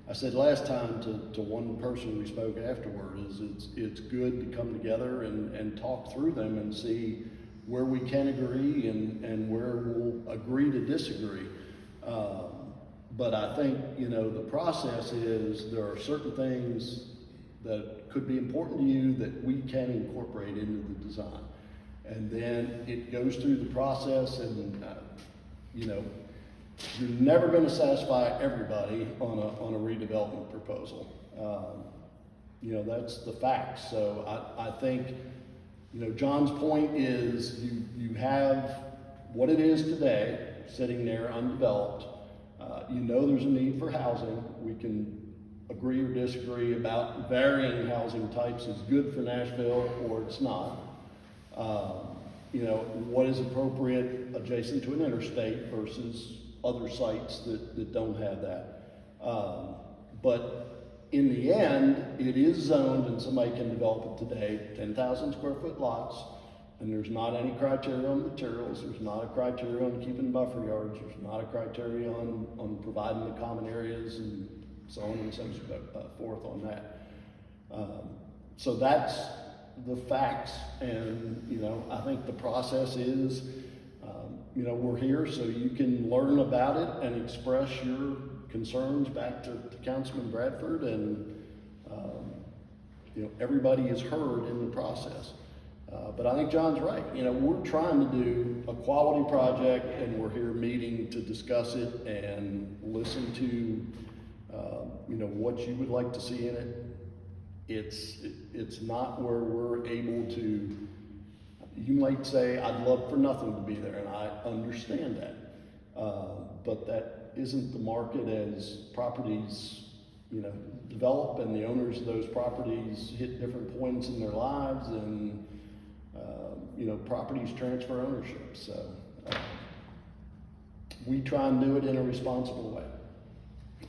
I said last time to one person we spoke afterward is it's good to come together and talk through them and see where we can agree and where we'll agree to disagree. But I think, you know, the process is there are certain things that could be important to you that we can incorporate into the design. And then it goes through the process and, you know, you're never gonna satisfy everybody on a redevelopment proposal. You know, that's the facts. So I think, you know, John's point is you have what it is today, sitting there undeveloped. You know there's a need for housing. We can agree or disagree about varying housing types is good for Nashville or it's not. You know, what is appropriate adjacent to an interstate versus other sites that don't have that. But in the end, it is zoned and somebody can develop it today, 10,000 square foot lots, and there's not any criteria on materials, there's not a criteria on keeping buffer yards, there's not a criteria on providing the common areas and so on and so forth on that. So that's the facts, and you know, I think the process is, you know, we're here so you can learn about it and express your concerns back to Councilman Bradford, and you know, everybody is heard in the process. But I think John's right. You know, we're trying to do a quality project, and we're here meeting to discuss it and listen to, you know, what you would like to see in it. It's not where we're able to, you might say, I'd love for nothing to be there, and I understand that. But that isn't the market as properties, you know, develop and the owners of those properties hit different points in their lives, and you know, properties transfer ownership. So we try and do it in a responsible way.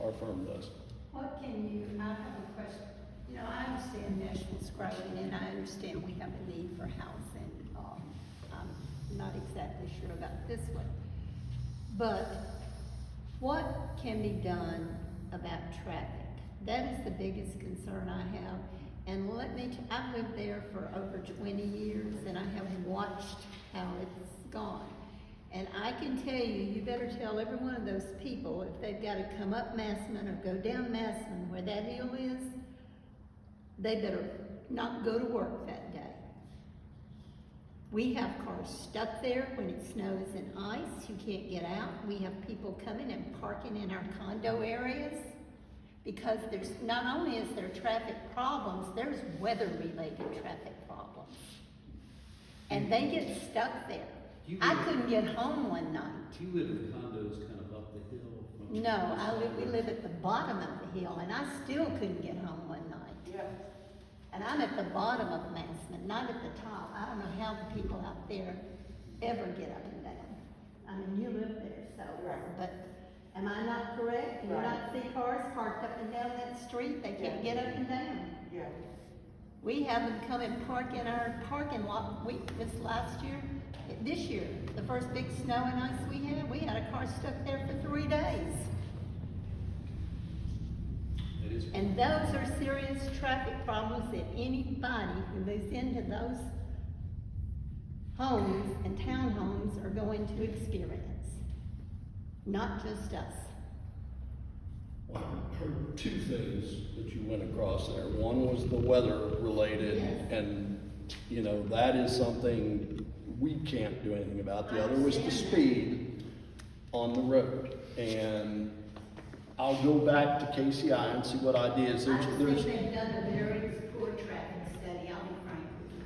Our firm does. What can you, I have a question. You know, I understand Nashville's growing, and I understand we have a need for housing. I'm not exactly sure about this one. But what can be done about traffic? That is the biggest concern I have. And I've lived there for over 20 years, and I have watched how it's gone. And I can tell you, you better tell every one of those people if they've got to come up Massman or go down Massman where that hill is, they better not go to work that day. We have cars stuck there when it snows and ice. You can't get out. We have people coming and parking in our condo areas because there's, not only is there traffic problems, there's weather-related traffic problems. And they get stuck there. I couldn't get home one night. Do you live in condos kind of up the hill? No, we live at the bottom of the hill, and I still couldn't get home one night. Yeah. And I'm at the bottom of Massman, not at the top. I don't know how the people out there ever get up and down. I mean, you live there, so, but am I not correct? Do you not see cars parked up and down that street? They can't get up and down. Yeah. We have them come and park in our parking lot. This year, the first big snow and ice we had a car stuck there for 3 days. That is. And those are serious traffic problems that anybody who moves into those homes and townhomes are going to experience. Not just us. Well, I heard two things that you went across there. One was the weather related, Yes. and you know, that is something we can't do anything about. The other was the speed on the road. And I'll go back to KCI and see what ideas. I just think they've done a very poor traffic study, I'll be frank with you.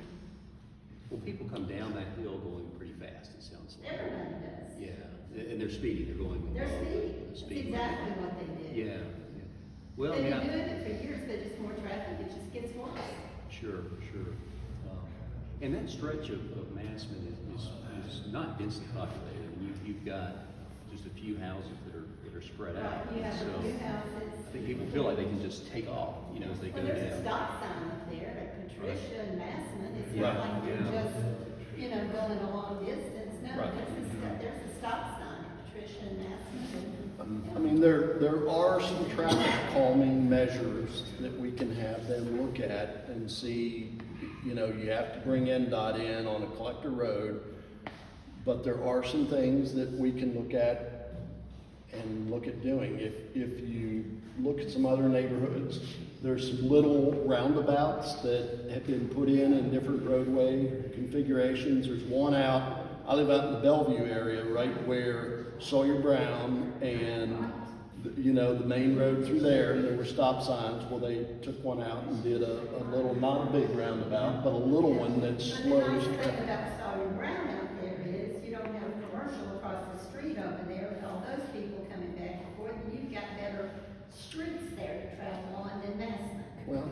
Well, people come down that hill going pretty fast, it sounds like. Everybody does. Yeah, and they're speeding, they're going. They're above speeding. the That's speed exactly limit. what they did. Yeah, yeah. Well, They've yeah. been doing it for years, but it's more traffic, it just gets worse. Sure. And that stretch of Massman is not densely populated. I mean, you've got just a few houses that are spread out. You have So a few houses. I think people feel like they can just take off, you know, as they go Well, there's a down. stop sign up there at Patricia and Massman, it's Right. not like you're Yeah. just, going a long distance. No, there's a stop sign at Patricia and Massman. I mean, there are some traffic calming measures that we can have them look at and see, you know, you have to bring NDOT in on a collector road, but there are some things that we can look at and look at doing. If you look at some other neighborhoods, there's some little roundabouts that have been put in different roadway configurations. There's one out, I live out in the Bellevue area, right where Sawyer Brown and, you know, the main road through there were stop signs. Well, they took one out and did a little, not a big roundabout, but a little one that But the slows nice thing traffic. about Sawyer Brown out there is you don't have commercial across the street over there with all those people coming back and forth. And you've got better streets there to travel on than Massman. Well,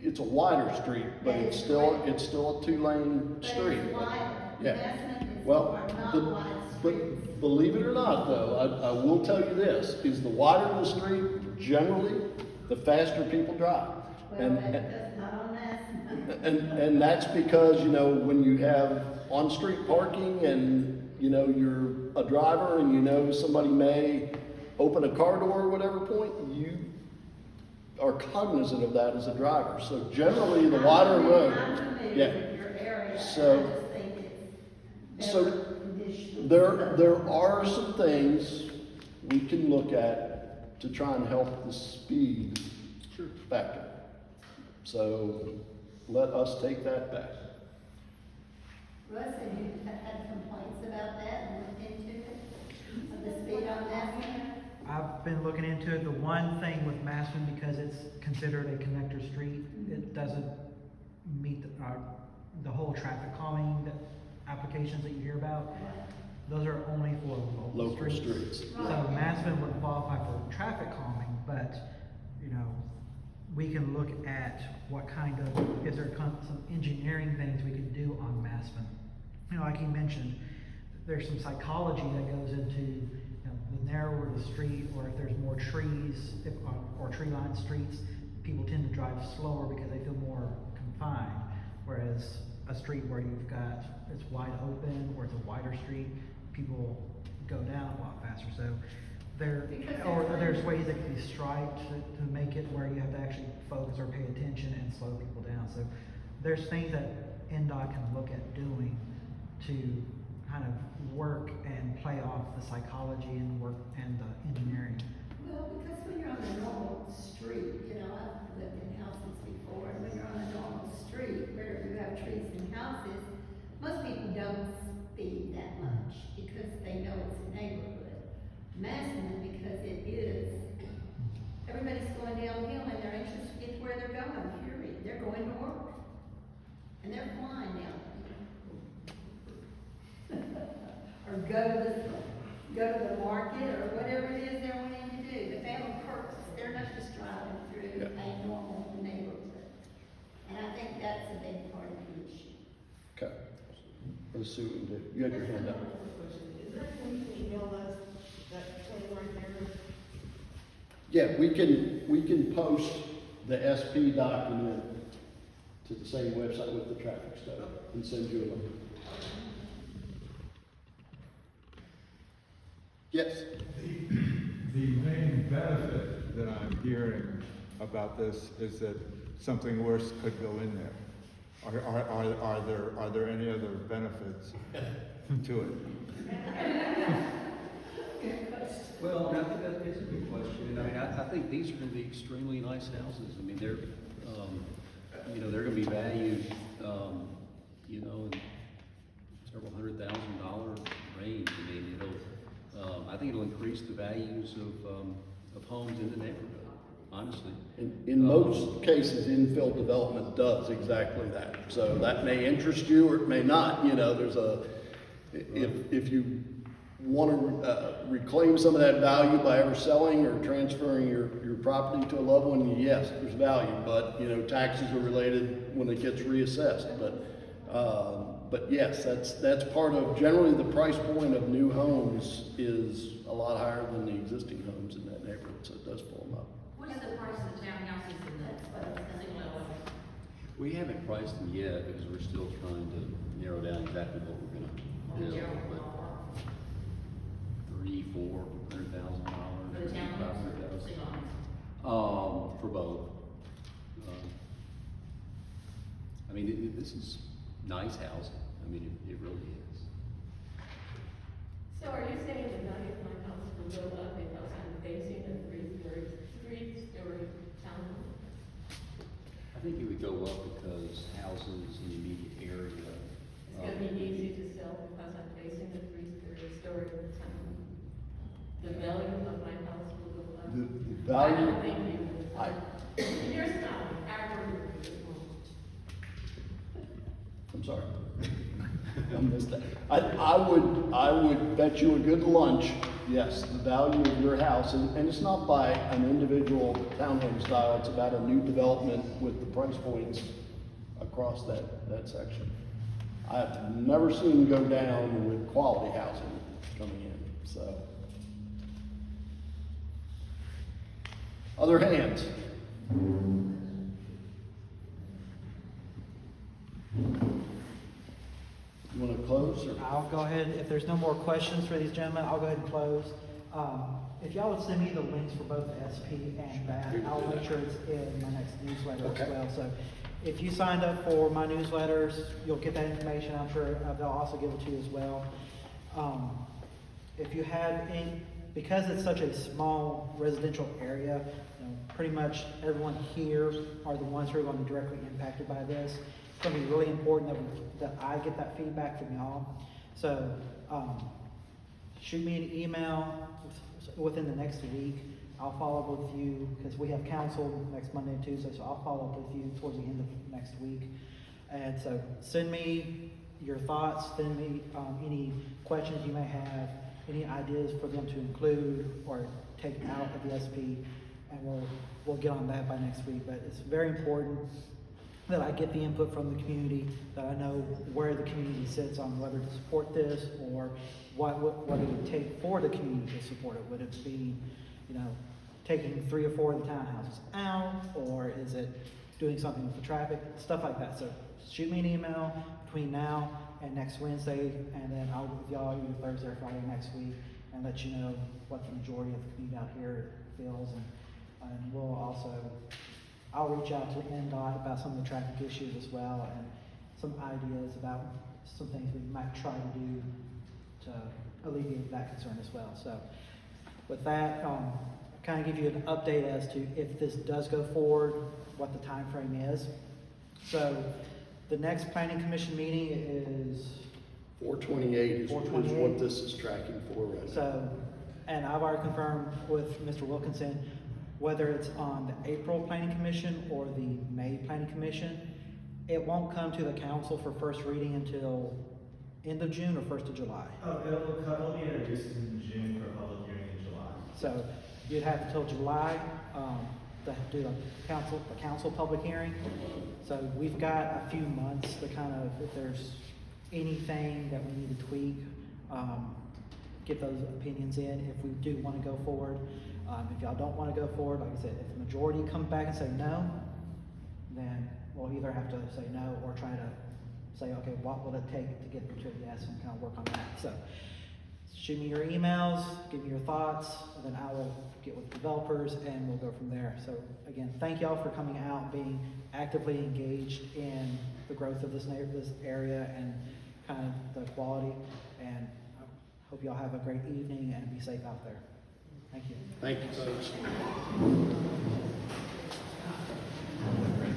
it's a wider street, but it's still a two-lane But street. it's wider. Yeah. Massman is Well, are not the- wide but streets. believe it or not, though, I will tell you this, is the wider the street, generally, the faster people drive. Well, And, that's not on Massman. and that's because, you know, when you have on-street parking and, you know, you're a driver and you know somebody may open a car door or whatever point, you are cognizant of that as a driver. So generally, the wider road. I'm familiar Yeah. with your area. So- I just think it's So, better conditions. There are some things we can look at to try and help the speed factor. So let us take that back. Russ, have you had complaints about that and looked into it? Of the speed on Massman? I've been looking into it. The one thing with Massman, because it's considered a connector street, it doesn't meet the whole traffic calming applications that you hear about. Those are only for Local streets. So Massman would qualify for traffic calming, but, you know, we can look at what kind of, is there some engineering things we can do on Massman? You know, like you mentioned, there's some psychology that goes into, you know, the narrower the street, or if there's more trees, or tree-lined streets, people tend to drive slower because they feel more confined. Whereas a street where you've got, it's wide open, or it's a wider street, people go down a lot faster. So there's ways that can be striped to make it where you have to actually focus or pay attention and slow people down. So there's things that NDOT can look at doing to kind of work and play off the psychology and work and the engineering. Well, because when you're on a normal street, you know, I've lived in houses before, and when you're on a normal street where you have trees and houses, most people don't speed that much because they know it's a neighborhood. Massman, because it is, everybody's going downhill and they're anxious to get to where they're going, period. They're going to work. And they're flying down. Or go to the market or whatever it is they're wanting to do. But they have a purpose. They're not just driving through a normal neighborhood. And I think that's a big part of the issue. Okay. Let's see what we can do. You had your hand up. Is there anything you can email us that claim right there? Yeah, we can post the SP document to the same website with the traffic study and send you a link. Yes? The main benefit that I'm hearing about this is that something worse could go in there. Are there any other benefits to it? Well, I think that is a good question. I mean, I think these are gonna be extremely nice houses. I mean, they're, you know, they're gonna be valued, you know, in several $100,000 range. I mean, I think it'll increase the values of homes in the neighborhood, honestly. In most cases, infill development does exactly that. So that may interest you or it may not, you know, if you want to reclaim some of that value by ever selling or transferring your property to a loved one, yes, there's value, but, you know, taxes are related when it gets reassessed. But yes, that's part of, generally the price point of new homes is a lot higher than the existing homes in that neighborhood, so it does pull them up. What is the price of the townhouses in the single level? We haven't priced them yet because we're still trying to narrow down exactly what we're gonna The hill, general but ballpark $300,000-400,000. for the townhomes or $500,000. single homes? For both. I mean, this is nice housing. I mean, it really is. So are you saying the value of my house will go up because I'm facing a three-story townhome? I think it would go up because houses in the immediate area. It's gonna be easy to sell because I'm facing a three-story townhome. The value of my house will go up. The I value, don't think you will. You're smiling, I agree with you. I'm sorry. I missed that. I would bet you a good lunch, yes, the value of your house, and it's not by an individual townhome style, it's about a new development with the price points across that section. I've never seen go down with quality housing coming in, so. Other hands? You want to close or? I'll go ahead, if there's no more questions for these gentlemen, I'll go ahead and close. If y'all would send me the links for both SP and that, I'll make sure it's in my next newsletter Okay. as well. So if you signed up for my newsletters, you'll get that information. I'm sure they'll also give it to you as well. If you have any, because it's such a small residential area, you know, pretty much everyone here are the ones who are going to be directly impacted by this. It's going to be really important that I get that feedback from y'all. So shoot me an email within the next week. I'll follow up with you because we have council next Monday and Tuesday, so I'll follow up with you towards the end of next week. And so send me your thoughts, send me any questions you may have, any ideas for them to include or take out of the SP, and we'll get on that by next week. But it's very important that I get the input from the community, that I know where the community sits on whether to support this or what it would take for the community to support it. Would it be, you know, taking 3 or 4 of the townhouses out, or is it doing something with the traffic, stuff like that. So shoot me an email between now and next Wednesday, and then I'll with y'all either Thursday or Friday next week and let you know what the majority of the community out here feels, and we'll also, I'll reach out to NDOT about some of the traffic issues as well, and some ideas about some things we might try to do to alleviate that concern as well. So with that, kind of give you an update as to if this does go forward, what the time frame is. So the next planning commission meeting is 428 is 428. what this is tracking for right now. so, and I've already confirmed with Mr. Wilkinson, whether it's on the April Planning Commission or the May Planning Commission, it won't come to the council for first reading until end of June or 1st of July. Oh, it'll be introduced in June for public hearing in July. So you'd have until July to do the council public hearing. So we've got a few months to kind of, if there's anything that we need to tweak, get those opinions in if we do want to go forward. If y'all don't want to go forward, like I said, if the majority comes back and say no, then we'll either have to say no or try to say, okay, what will it take to get to a yes, and kind of work on that. So shoot me your emails, give me your thoughts, and then I will get with developers and we'll go from there. So again, thank y'all for coming out, being actively engaged in the growth of this area and kind of the quality. And I hope y'all have a great evening and be safe out there. Thank you. Thank you, folks.